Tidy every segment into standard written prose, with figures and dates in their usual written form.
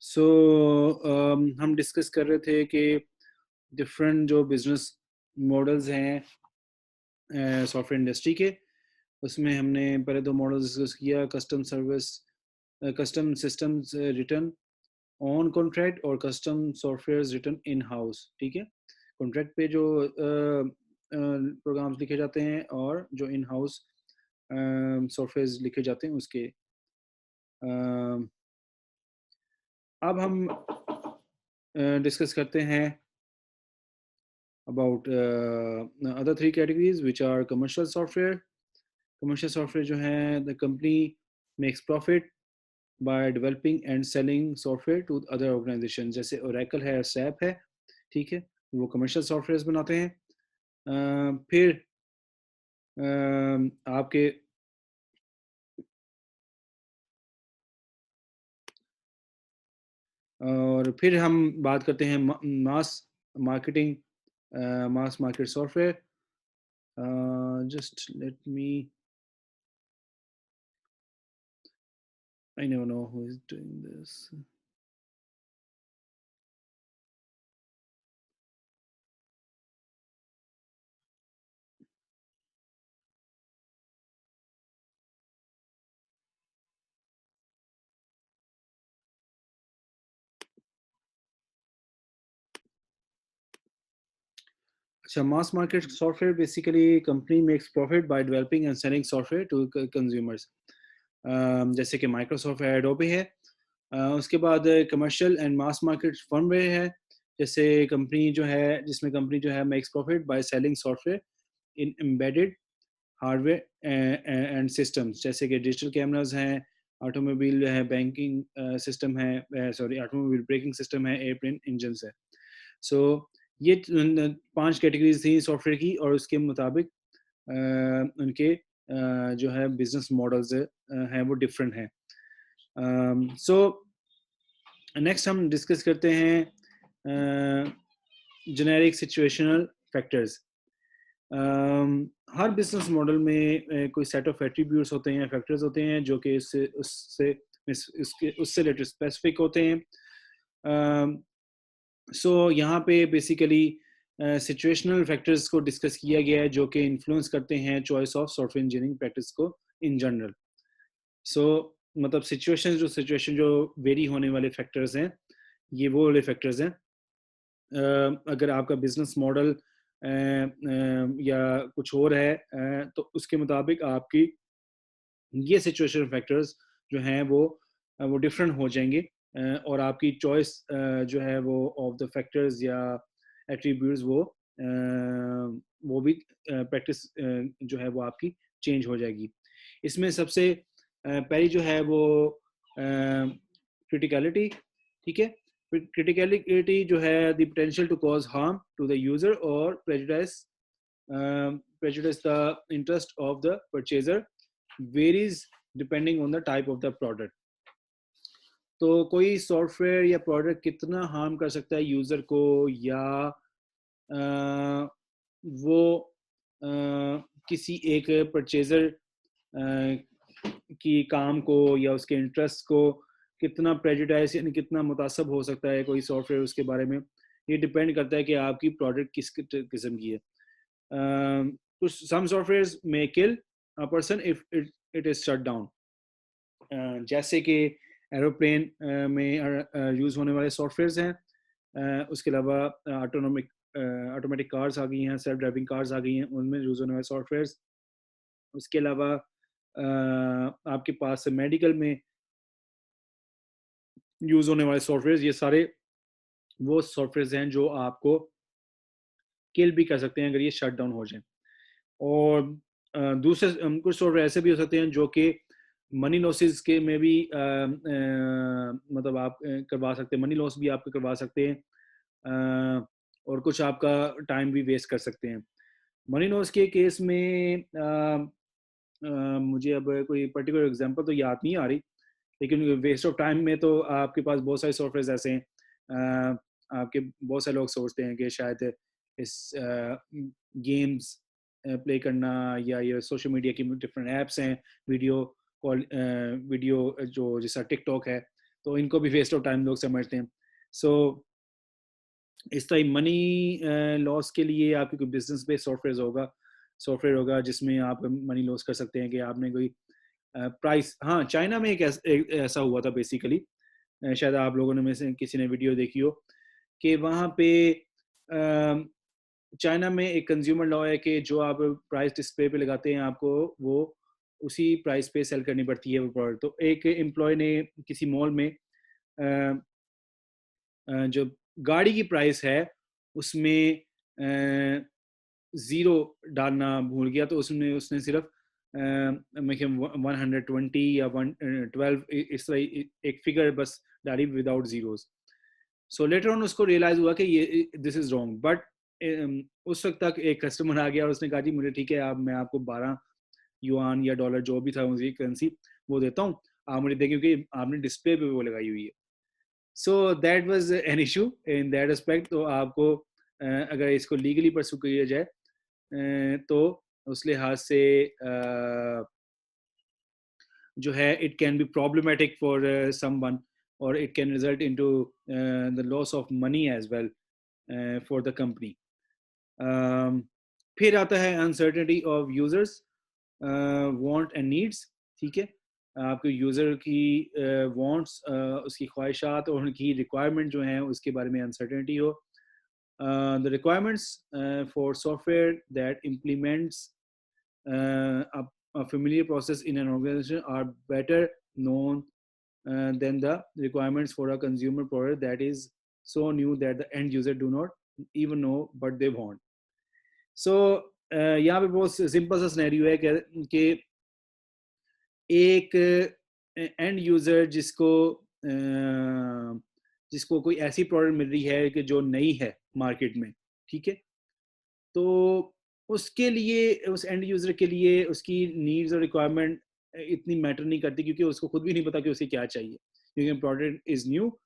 सो हम डिस्कस कर रहे थे कि डिफरेंट जो बिजनेस मॉडल्स हैं सॉफ्टवेयर इंडस्ट्री के, उसमें हमने पहले दो मॉडल्स डिस्कस किया, custom systems return on contract और custom software return in house. ठीक है, कॉन्ट्रैक्ट पे जो प्रोग्राम्स लिखे जाते हैं और जो इन हाउस सॉफ्टवेयर लिखे जाते हैं उसके। अब हम डिस्कस करते हैं about other three categories which are commercial software. Commercial software जो है, the company makes profit by developing and selling software to other organizations, जैसे Oracle है, SAP है, ठीक है, वो commercial softwares बनाते हैं। फिर आपके और फिर हम बात करते हैं mass marketing, mass market software. Just let me, I never know who is doing this. So mass market software, basically company makes profit by developing and selling software to consumers. जैसे कि माइक्रोसॉफ्ट है, Adobe है। उसके बाद commercial and mass market firmware है, जैसे company जो है, जिसमें कंपनी जो है makes profit by selling software in embedded hardware and systems, जैसे कि डिजिटल कैमराज हैं, ऑटोमोबाइल है, बैंकिंग सिस्टम है, सॉरी ऑटोमोबाइल ब्रेकिंग सिस्टम है, एयरप्लेन इंजन है। सो ये 5 कैटेगरीज थी सॉफ्टवेयर की, और उसके मुताबिक उनके जो है बिजनेस मॉडल्स हैं वो डिफरेंट हैं। सो नेक्स्ट हम डिस्कस करते हैं जेनेरिक सिचुएशनल फैक्टर्स। हर बिजनेस मॉडल में कोई सेट ऑफ एट्रीब्यूट्स होते हैं, फैक्टर्स होते हैं जो कि उससे रिलेटेड स्पेसिफिक होते हैं। सो यहाँ पे बेसिकली सिचुएशनल फैक्टर्स को डिस्कस किया गया है जो कि इन्फ्लुएंस करते हैं choice of software engineering practice को इन जनरल। सो मतलब सिचुएशन जो वेरी होने वाले फैक्टर्स हैं, ये वो वाले फैक्टर्स हैं। अगर आपका बिजनेस मॉडल या कुछ और है, तो उसके मुताबिक आपकी ये सिचुएशन फैक्टर्स जो हैं वो डिफरेंट हो जाएंगे, और आपकी चॉइस जो है वो ऑफ द फैक्टर्स या एट्रीब्यूट्स वो भी प्रैक्टिस जो है वो आपकी चेंज हो जाएगी। इसमें सबसे पहली जो है वो क्रिटिकलिटी। ठीक है, क्रिटिकलिटी जो है the potential to cause harm to the user और prejudice the interest of the purchaser varies depending on the type of the product. तो कोई सॉफ्टवेयर या प्रोडक्ट कितना हार्म कर सकता है यूजर को, या वो किसी एक परचेजर की काम को या उसके इंटरेस्ट को कितना प्रेजुडाइज यानी कितना मुतासब हो सकता है कोई सॉफ्टवेयर उसके बारे में, ये डिपेंड करता है कि आपकी प्रोडक्ट किस किस्म की है। कुछ some software may kill a person if it is shut down, जैसे कि एरोप्लेन में यूज़ होने वाले सॉफ्टवेयर हैं। उसके अलावा ऑटोमेटिक कार्स आ गई हैं, सेल्फ ड्राइविंग कार्स आ गई हैं, उनमें यूज़ होने वाले सॉफ्टवेयर। उसके अलावा आपके पास मेडिकल में यूज़ होने वाले सॉफ्टवेयर, ये सारे वो सॉफ्टवेयर हैं जो आपको किल भी कर सकते हैं अगर ये शट डाउन हो जाए। और दूसरे कुछ सॉफ्टवेयर ऐसे भी हो सकते हैं जो कि मनी लॉसेस के में भी मतलब आप करवा सकते हैं, मनी लॉस भी आप करवा सकते हैं, और कुछ आपका टाइम भी वेस्ट कर सकते हैं। मनी लॉस के केस में मुझे अब कोई पर्टिकुलर एग्जांपल तो याद नहीं आ रही, लेकिन वेस्ट ऑफ टाइम में तो आपके पास बहुत सारे सॉफ्टवेयर ऐसे हैं। आपके बहुत सारे लोग सोचते हैं कि शायद इस गेम्स प्ले करना या ये सोशल मीडिया की डिफरेंट ऐप्स हैं, वीडियो कॉल वीडियो जो जैसा टिकटॉक है, तो इनको भी वेस्ट ऑफ टाइम लोग समझते हैं. सो इस तरह मनी लॉस के लिए आपके कोई बिजनेस बेस्ड सॉफ्टवेयर होगा जिसमें आप मनी लॉस कर सकते हैं कि आपने कोई प्राइस. हाँ, चाइना में एक ऐसा हुआ था बेसिकली, शायद आप लोगों ने में से किसी ने वीडियो देखी हो कि वहाँ पे चाइना में एक कंज्यूमर लॉ है कि जो आप प्राइस डिस्प्ले पे लगाते हैं आपको वो उसी प्राइस पे सेल करनी पड़ती है वो प्रोडक्ट. तो एक एम्प्लॉय ने किसी मॉल में जो गाड़ी की प्राइस है उसमें ज़ीरो डालना भूल गया, तो उसमें उसने सिर्फ मैं 120 या 112 इस तरह एक फिगर बस डाली without zeros. So later on उसको रियलाइज हुआ कि ये दिस इज रॉन्ग. बट उस वक्त तक एक कस्टमर आ गया और उसने कहा जी मुझे ठीक है, आप मैं आपको 12 युआन या डॉलर जो भी था उसकी करेंसी वो देता हूँ, आप मुझे दें क्योंकि आपने डिस्प्ले पे वो लगाई हुई है. So that was an issue in that aspect. तो आपको अगर इसको लीगली परसू किया जाए तो उस लिहाज से जो है it can be problematic for someone और it can result into the loss of money as well for the company. फिर आता है uncertainty of users want and needs. ठीक है, आपके यूज़र की वांट्स उसकी ख्वाहिशात और उनकी रिक्वायरमेंट जो हैं उसके बारे में अनसर्टेनिटी हो. The requirements for software that implements a familiar process in an organization are better known than the requirements for a consumer product that is so new that the end user do not even know what they want. So यहाँ पे बहुत simple सा scenario है कि एक end user जिसको कोई ऐसी प्रोडक्ट मिल रही है कि जो नई है मार्केट में. ठीक है, तो उसके लिए उस एंड यूज़र के लिए उसकी नीड्स और रिक्वायरमेंट इतनी मैटर नहीं करती क्योंकि उसको खुद भी नहीं पता कि उसे क्या चाहिए, क्योंकि प्रोडक्ट इज़ न्यू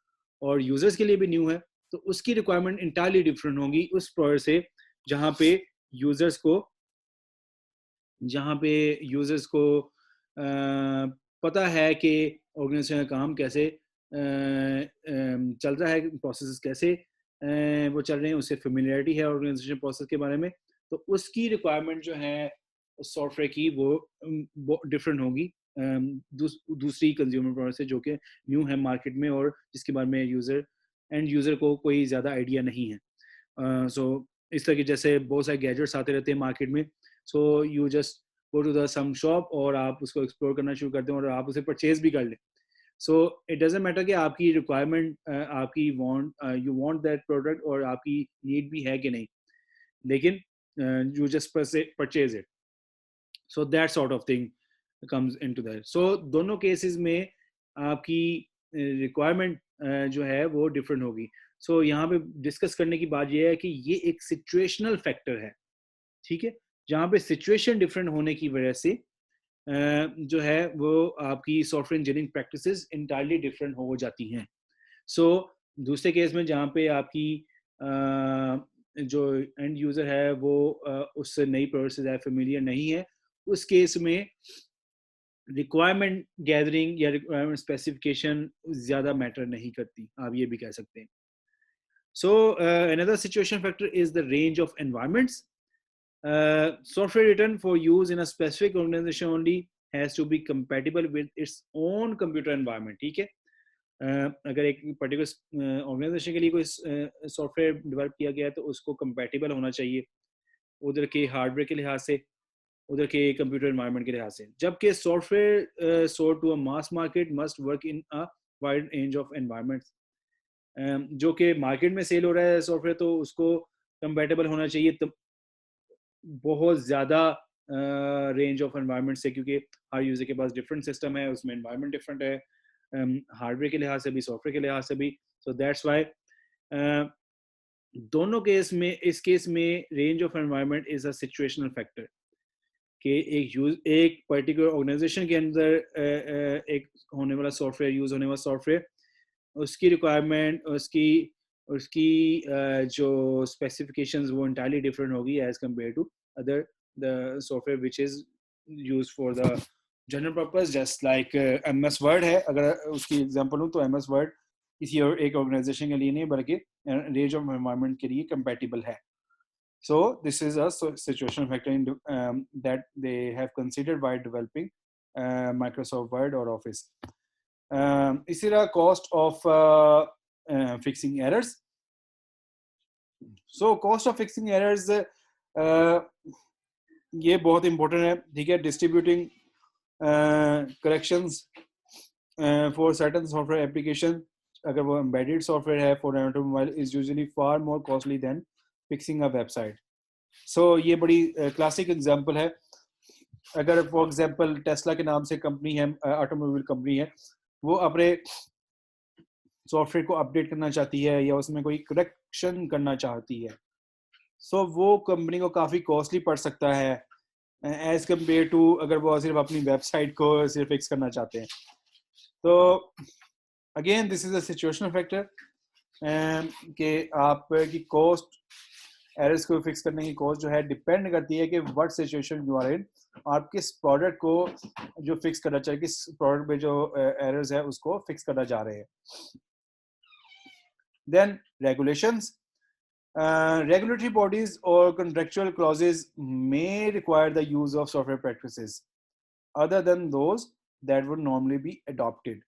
और यूज़र्स के लिए भी न्यू है. तो उसकी रिक्वायरमेंट इंटायरली डिफरेंट होगी उस प्रोडक्ट से जहाँ पे यूज़र्स को पता है कि ऑर्गेनाइजेशन का काम कैसे चल रहा है, प्रोसेस कैसे वो चल रहे हैं, उससे फेमिलियरिटी है ऑर्गेनाइजेशन प्रोसेस के बारे में. तो उसकी रिक्वायरमेंट जो है सॉफ्टवेयर की वो डिफरेंट होगी दूसरी कंज्यूमर प्रोडक्ट से जो कि न्यू है मार्केट में और जिसके बारे में एंड यूज़र को कोई ज़्यादा आइडिया नहीं है. सो इस तरह के जैसे बहुत सारे गैजेट्स आते रहते हैं मार्केट में. So you just go to the some shop और आप उसको एक्सप्लोर करना शुरू करते हैं और आप उसे परचेज भी कर लें. सो इट डजेंट मैटर कि आपकी रिक्वायरमेंट आपकी यू वांट दैट प्रोडक्ट और आपकी नीड भी है कि नहीं, लेकिन you just purchase it. So that sort of thing comes into that. So दोनों केसेस में आपकी रिक्वायरमेंट जो है वो डिफरेंट होगी. सो यहाँ पे डिस्कस करने की बात यह है कि ये एक सिचुएशनल फैक्टर है. ठीक है, जहाँ पे सिचुएशन डिफरेंट होने की वजह से जो है वो आपकी software engineering practices entirely different हो जाती हैं. सो दूसरे केस में जहाँ पे आपकी जो एंड यूज़र है वो उससे नई प्रोडक्ट से ज़्यादा फेमिलियर नहीं है, उस केस में रिक्वायरमेंट गैदरिंग या रिक्वायरमेंट स्पेसिफिकेशन ज़्यादा मैटर नहीं करती, आप ये भी कह सकते हैं. सो another situation factor is the range of environments. Software written for use in a specific organization only has to be compatible with its own computer environment. ठीक है, अगर एक पर्टिकुलर ऑर्गेनाइजेशन के लिए कोई सॉफ्टवेयर डेवलप किया गया है तो उसको कंपैटिबल होना चाहिए उधर के हार्डवेयर के लिहाज से, उधर के कंप्यूटर एनवायरनमेंट के लिहाज से. जबकि software sold to a mass market must work in a wide range of environments. जो कि मार्केट में सेल हो रहा है सॉफ्टवेयर तो उसको कंपैटिबल होना चाहिए बहुत ज़्यादा रेंज ऑफ एनवायरनमेंट से, क्योंकि हर यूज़र के पास डिफरेंट सिस्टम है, उसमें एनवायरनमेंट डिफरेंट है हार्डवेयर के लिहाज से भी सॉफ्टवेयर के लिहाज से भी. सो दैट्स वाई दोनों केस में इस केस में range of environment is a situational factor कि एक पर्टिकुलर ऑर्गेनाइजेशन के अंदर एक होने वाला सॉफ्टवेयर यूज़ होने वाला सॉफ्टवेयर उसकी रिक्वायरमेंट उसकी उसकी जो स्पेसिफिकेशंस वो इंटायरली डिफरेंट होगी as compare to other the software which is used for the general purpose just like MS Word है, अगर उसकी एग्जांपल लूँ तो MS वर्ड किसी और एक ऑर्गेनाइजेशन के लिए नहीं बल्कि रेंज ऑफ एनवायरनमेंट के लिए कंपैटिबल है. So this is a situational factor that they have considered while developing Microsoft Word or Office. इसी तरह cost of fixing errors. So cost of fixing errors ये बहुत important है, ठीक है. Distributing corrections for certain software application, अगर वो embedded software है for an automobile, is usually far more costly than fixing a website. So ये बड़ी क्लासिक एग्जांपल है. अगर फॉर एग्जांपल टेस्ला के नाम से कंपनी है, ऑटोमोबाइल कंपनी है, वो अपने सॉफ्टवेयर को अपडेट करना चाहती है या उसमें कोई करेक्शन करना चाहती है, सो वो कंपनी को काफ़ी कॉस्टली पड़ सकता है एज कम्पेयर टू अगर वो सिर्फ अपनी वेबसाइट को सिर्फ फिक्स करना चाहते हैं. तो again this is a situational factor कि आपकी कॉस्ट एरर्स को फिक्स करने की कॉस्ट जो है डिपेंड करती है कि what situation you are in, आप किस प्रोडक्ट को जो फिक्स करना चाहिए, किस प्रोडक्ट में जो एरर्स है उसको फिक्स करना जा रहे हैं. Then regulations. Regulatory bodies or contractual clauses may require the use of software practices other than those that would normally be adopted.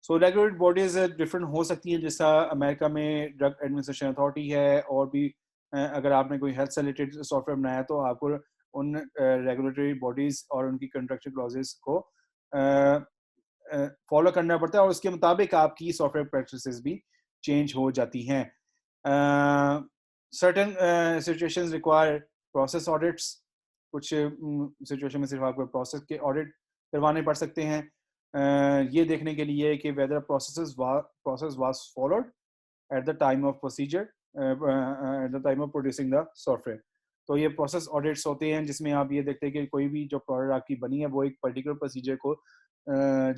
So regulatory bodies different हो सकती हैं, जैसा अमेरिका में ड्रग एडमिनिस्ट्रेशन अथॉरिटी है, और भी अगर आपने कोई हेल्थ से रिलेटेड सॉफ्टवेयर बनाया तो आपको उन रेगुलेटरी बॉडीज और उनकी कॉन्ट्रैक्चुअल क्लॉजेस को फॉलो करना पड़ता है, और उसके मुताबिक आपकी सॉफ्टवेयर प्रैक्टिसेस भी चेंज हो जाती हैं. Certain situations require process audits. कुछ सिचुएशन में सिर्फ आपको प्रोसेस के ऑडिट करवाने पड़ सकते हैं, ये देखने के लिए कि whether process was followed at the time of procedure, at the time of producing the software. तो ये प्रोसेस ऑडिट्स होते हैं जिसमें आप ये देखते हैं कि कोई भी जो प्रोडक्ट आपकी बनी है वो एक पर्टिकुलर प्रोसीजर को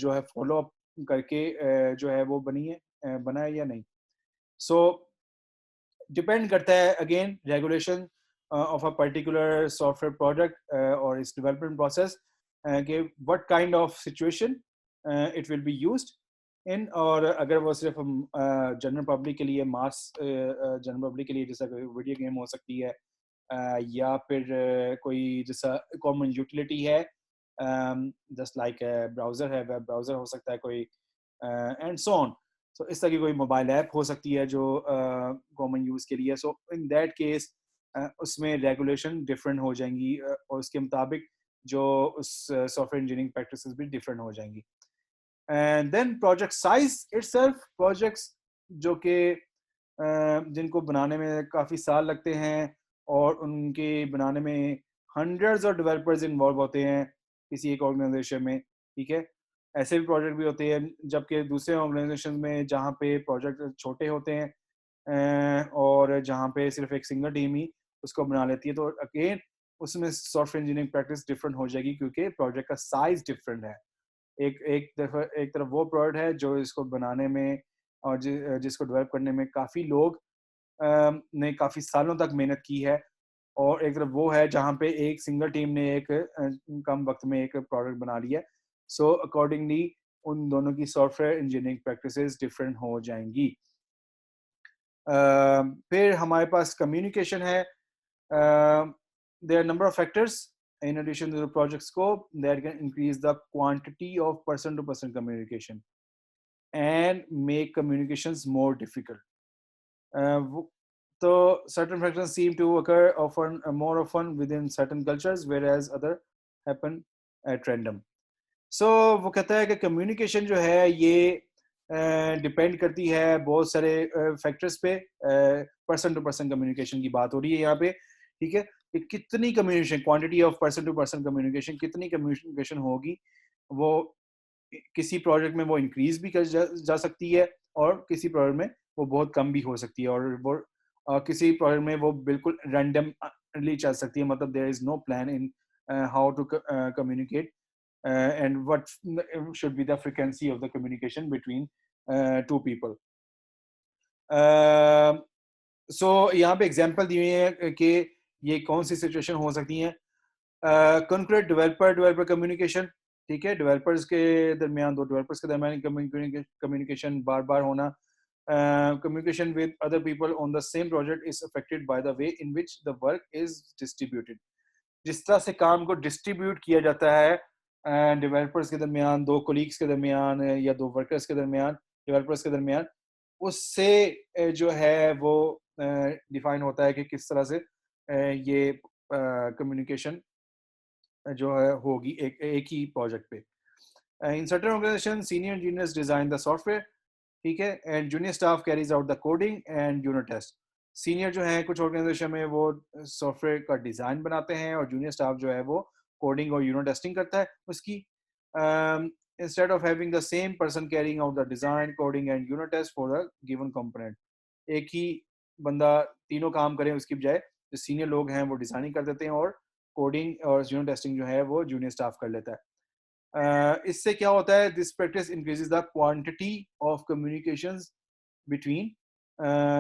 जो है फॉलो अप करके जो है वो बना है या नहीं. सो डिपेंड करता है again regulation of a particular software product और इस डेवलपमेंट प्रोसेस कि what kind of situation it will be used in, और अगर वो सिर्फ जनरल पब्लिक के लिए मास जनरल पब्लिक के लिए जैसा कोई वीडियो गेम हो सकती है, या फिर कोई जैसा कॉमन यूटिलिटी है, जस्ट लाइक ब्राउज़र है, वेब ब्राउज़र हो सकता है कोई, एंड सो ऑन. सो इस तरह की कोई मोबाइल ऐप हो सकती है जो कॉमन यूज़ के लिए. सो इन दैट केस उसमें रेगुलेशन डिफरेंट हो जाएंगी, और उसके मुताबिक जो उस सॉफ्टवेयर इंजीनियरिंग प्रैक्टिसेस भी डिफरेंट हो जाएंगी. And then project size itself. Projects जो कि जिनको बनाने में काफ़ी साल लगते हैं और उनके बनाने में हंड्रेड्स ऑफ डेवलपर्स इन्वॉल्व होते हैं किसी एक ऑर्गेनाइजेशन में, ठीक है. ऐसे भी प्रोजेक्ट भी होते हैं, जबकि दूसरे ऑर्गेनाइजेशन में जहाँ पे प्रोजेक्ट छोटे होते हैं और जहाँ पे सिर्फ एक सिंगल टीम ही उसको बना लेती है, तो अगेन उसमें सॉफ्टवेयर इंजीनियरिंग प्रैक्टिस डिफरेंट हो जाएगी क्योंकि प्रोजेक्ट का साइज डिफरेंट है. एक तरफ वो प्रोडक्ट है जो इसको बनाने में और जिसको डेवलप करने में काफ़ी लोग ने काफ़ी सालों तक मेहनत की है, और एक तरफ वो है जहाँ पे एक सिंगल टीम ने एक कम वक्त में एक प्रोडक्ट बना लिया. सो अकॉर्डिंगली उन दोनों की सॉफ्टवेयर इंजीनियरिंग प्रैक्टिसेस डिफरेंट हो जाएंगी. फिर हमारे पास कम्युनिकेशन है. There are number of factors in addition to the project scope that can increase the quantity of person to person communication and make communications more difficult. So certain factors seem to occur often more often within certain cultures whereas other happen at random. So वो कहता है कि communication जो है ये depend करती है बहुत सारे फैक्टर्स पे. पर्सन टू पर्सन कम्युनिकेशन की बात हो रही है यहाँ पे, ठीक है. कि कितनी communication, quantity of person to person communication, कितनी कम्युनिकेशन होगी, वो किसी प्रोजेक्ट में वो इंक्रीज भी कर जा सकती है और किसी प्रोजेक्ट में वो बहुत कम भी हो सकती है, और वो किसी प्रोजेक्ट में वो बिल्कुल रैंडमली चल सकती है. मतलब there is no plan in how to communicate and what should be the frequency of the communication between two people. So यहाँ पे एग्जांपल दिए हैं कि ये कौन सी सिचुएशन हो सकती है. Concrete developer communication. ठीक है, डेवलपर्स के दरमियान, दो डेवलपर्स के दरमियान कम्युनिकेशन बार बार होना. Communication with other people on the same project is affected by the way in which the work is distributed. जिस तरह से काम को डिस्ट्रीब्यूट किया जाता है डेवलपर्स के दरमियान, दो कोलीग्स के दरमियान या दो वर्कर्स के दरमियान, डेवलपर्स के दरमियान, उससे जो है वो डिफाइन होता है कि किस तरह से ये कम्युनिकेशन जो है होगी एक ही प्रोजेक्ट पे. In certain organization senior engineers design the software, ठीक है, and junior staff carries out the coding and unit test. Senior जो है कुछ ऑर्गेनाइजेशन में वो सॉफ्टवेयर का डिजाइन बनाते हैं और जूनियर स्टाफ जो है वो कोडिंग और यूनिट टेस्टिंग करता है उसकी. Instead of having the same person carrying out the design, coding and unit test for the given component, एक ही बंदा तीनों काम करे उसकी बजाय जो सीनियर लोग हैं वो डिजाइनिंग कर देते हैं और कोडिंग और यूनिट टेस्टिंग जो है वो जूनियर स्टाफ कर लेता है. इससे क्या होता है, this practice increases the quantity of communications between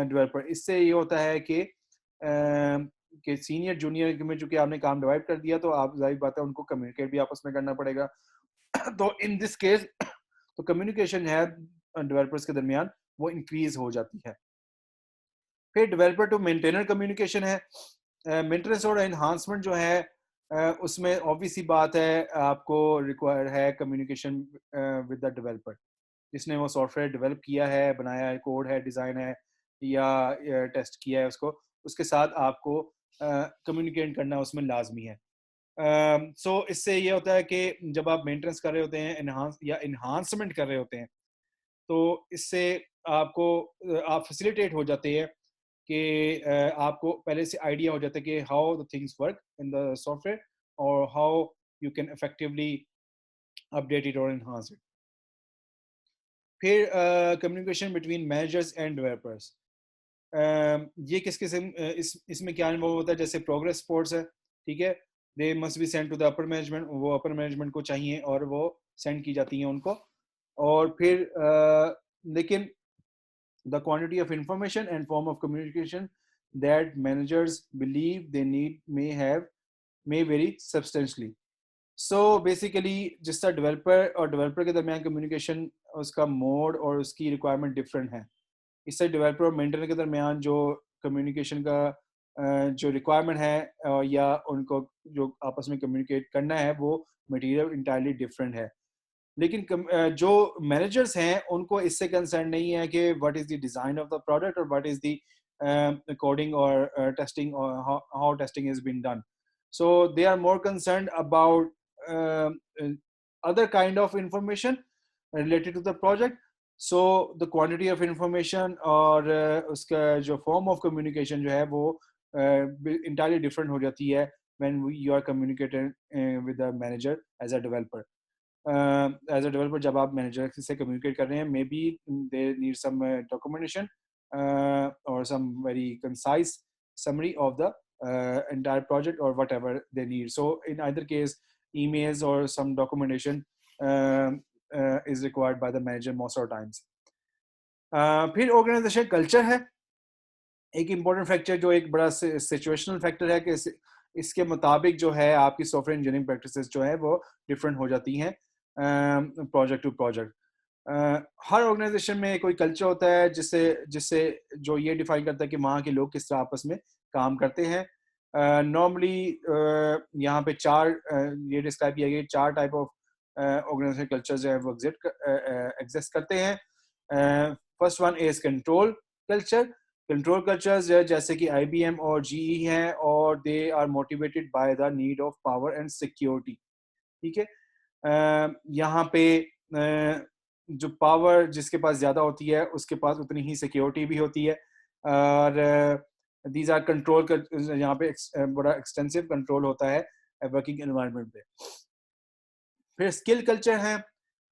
developer. इससे ये होता है कि सीनियर जूनियर में चूंकि आपने काम डिवाइड कर दिया तो आप जाहिर बात है उनको कम्युनिकेट भी आपस में करना पड़ेगा. तो इन दिस केस तो कम्युनिकेशन है डेवलपर्स के दरमियान वो इंक्रीज हो जाती है. फिर डेवलपर टू मेंटेनर कम्युनिकेशन है. मेंटेनेंस और एनहांसमेंट जो है उसमें ऑब्वियसली बात है आपको रिक्वायर है कम्युनिकेशन विद द डेवलपर, जिसने वो सॉफ्टवेयर डेवलप किया है, बनाया है, कोड है, डिज़ाइन है या टेस्ट किया है उसको, उसके साथ आपको कम्युनिकेट करना उसमें लाजमी है. सो इससे ये होता है कि जब आप मेंटेनेंस कर रहे होते हैं इन्हांसमेंट कर रहे होते हैं तो इससे आपको आप फैसिलिटेट हो जाते हैं कि आपको पहले से आइडिया हो जाता है कि how the things work in the software और how you can effectively update it और एनहांस इट. फिर communication between managers and developers, ये किस किस्म इसमें क्या इन्वॉल्व होता है, जैसे प्रोग्रेस रिपोर्ट्स है, ठीक है, they must be send to the upper management, वो अपर मैनेजमेंट को चाहिए और वो सेंड की जाती हैं उनको. और फिर लेकिन the quantity of information and form of communication that managers believe they need may vary substantially. So basically जिस तरह डेवलपर और डेवलपर के दरमियान कम्युनिकेशन उसका मोड और उसकी रिक्वायरमेंट डिफरेंट है, इससे डेवलपर और मेंटेनर के दरमियान जो कम्युनिकेशन का जो रिक्वायरमेंट है या उनको जो आपस में कम्युनिकेट करना है वो मटेरियल इंटायरली डिफरेंट है. लेकिन जो मैनेजर्स हैं उनको इससे कंसर्न नहीं है कि what is the design of the product और व्हाट इज द कोडिंग और टेस्टिंग और how testing is been done. So they are more concerned about other kind of information related to the project. So the quantity of information और उसका जो form of communication जो है वो entirely different हो जाती है when you are communicating with the manager as a developer. As a developer जब आप मैनेजर से कम्युनिकेट कर रहे हैं maybe they need some documentation or some very concise summary of the entire project or whatever they need. So in either case emails or some documentation is required by the manager most of the times. फिर organization culture है एक important factor जो एक बड़ा situational factor है कि इसके मुताबिक जो है आपकी सॉफ्टवेयर इंजीनियरिंग प्रैक्टिसेस जो है वो डिफरेंट हो जाती हैं प्रोजेक्ट टू प्रोजेक्ट. हर ऑर्गेनाइजेशन में कोई कल्चर होता है जिससे जिससे जो ये डिफाइन करता है कि वहाँ के लोग किस तरह आपस में काम करते हैं. नॉर्मली यहाँ पे चार ये डिस्क्राइब किया गया 4 टाइप ऑफ ऑर्गेनाइजेशन कल्चर जो है वो एग्जिस्ट करते हैं. First one is control culture. Control cultures जैसे कि IBM और GE हैं और they are motivated by the need of power and security. ठीक है, यहाँ पे जो पावर जिसके पास ज़्यादा होती है उसके पास उतनी ही सिक्योरिटी भी होती है और दीज आर कंट्रोल यहाँ पे बड़ा एक्सटेंसिव कंट्रोल होता है वर्किंग एनवायरनमेंट पे. फिर स्किल कल्चर है.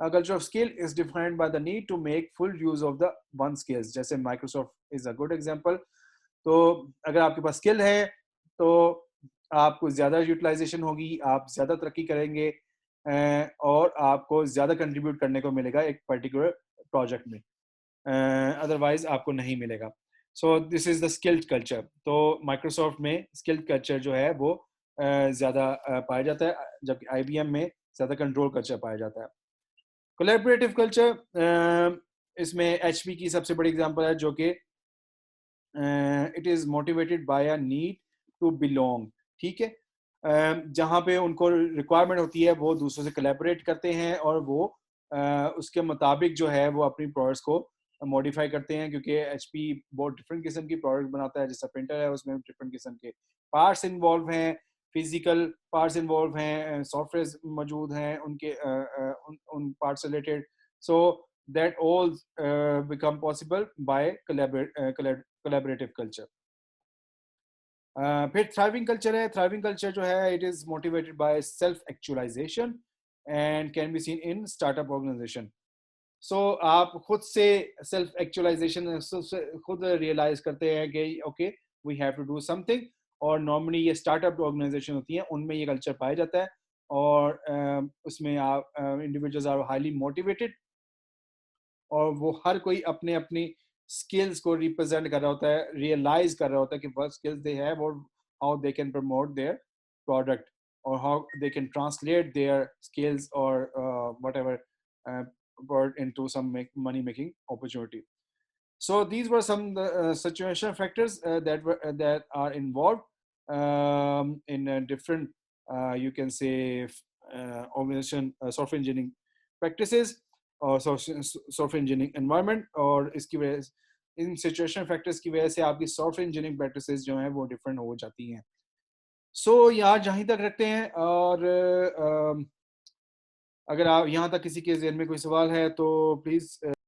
culture of skill is defined by the need to make full use of the one skills. जैसे Microsoft is a good example. तो अगर आपके पास स्किल है तो आपको ज़्यादा यूटिलाइजेशन होगी, आप ज़्यादा तरक्की करेंगे और आपको ज़्यादा कंट्रीब्यूट करने को मिलेगा एक पर्टिकुलर प्रोजेक्ट में, अदरवाइज आपको नहीं मिलेगा. So this is the skilled culture. तो माइक्रोसॉफ्ट में स्किल्ड कल्चर जो है वो ज़्यादा पाया जाता है, जबकि IBM में ज़्यादा कंट्रोल कल्चर पाया जाता है। कोलैबोरेटिव कल्चर इसमें एचपी की सबसे बड़ी एग्जांपल है, जो कि it is motivated by a need to belong, ठीक है। जहाँ पे उनको रिक्वायरमेंट होती है, वो दूसरों से कोलैबोरेट करते हैं और वो उसके मुताबिक जो है वो अपनी प्रोडक्ट्स को मॉडिफाई करते हैं, क्योंकि एचपी बहुत डिफरेंट किस्म की प्रोडक्ट बनाता है। जैसा प्रिंटर है, उसमें डिफरेंट किस्म के पार्ट्स इन्वॉल्व हैं, फिजिकल पार्ट्स इन्वॉल्व हैं, सॉफ्टवेयर मौजूद हैं उनके उन parts related. So that all become possible by collaborative culture. फिर थ्राइविंग कल्चर है। थ्राइविंग कल्चर जो है, it is motivated by self actualization and can be seen in startup organization. So आप खुद से सेल्फ एक्चुअलाइजेशन खुद रियलाइज करते हैं कि okay we have to do something, और नॉर्मली ये स्टार्टअप ऑर्गेनाइजेशन होती हैं, उनमें ये कल्चर पाया जाता है। और उसमें आप इंडिविजुअल्स आर हाईली मोटिवेटेड, और वो हर कोई अपने अपनी स्किल्स को रिप्रेजेंट कर रहा होता है, रियलाइज कर रहा होता है कि what skills they have or how they can promote their product, or how they can translate their skills or whatever uh, word into some money making opportunity. So these were some situational factors that are involved in different you can say organization software engineering practices और software engineering environment. और इसकी वजह से, इन situation factors की वजह से आपकी software engineering practices जो हैं वो डिफरेंट हो जाती हैं। सो यहाँ जहीं तक रखते हैं, और अगर आप यहाँ तक किसी के ज़हन में कोई सवाल है तो प्लीज़